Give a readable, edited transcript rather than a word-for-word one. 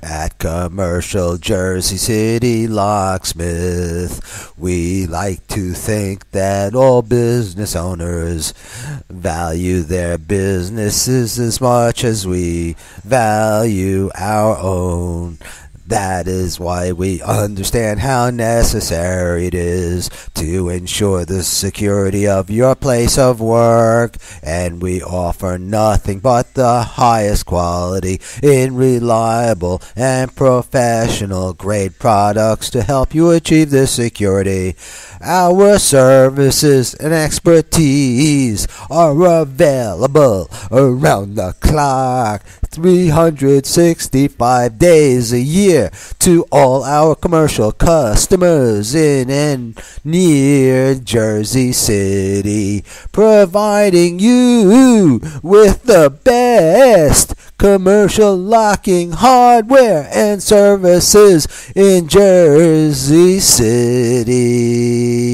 At commercial Jersey City Locksmith, we like to think that all business owners value their businesses as much as we value our own. That is why we understand how necessary it is to ensure the security of your place of work, and we offer nothing but the highest quality in reliable and professional grade products to help you achieve this security. Our services and expertise are available around the clock, 365 days a year, to all our commercial customers in and near Jersey City, providing you with the best commercial locking hardware and services in Jersey City.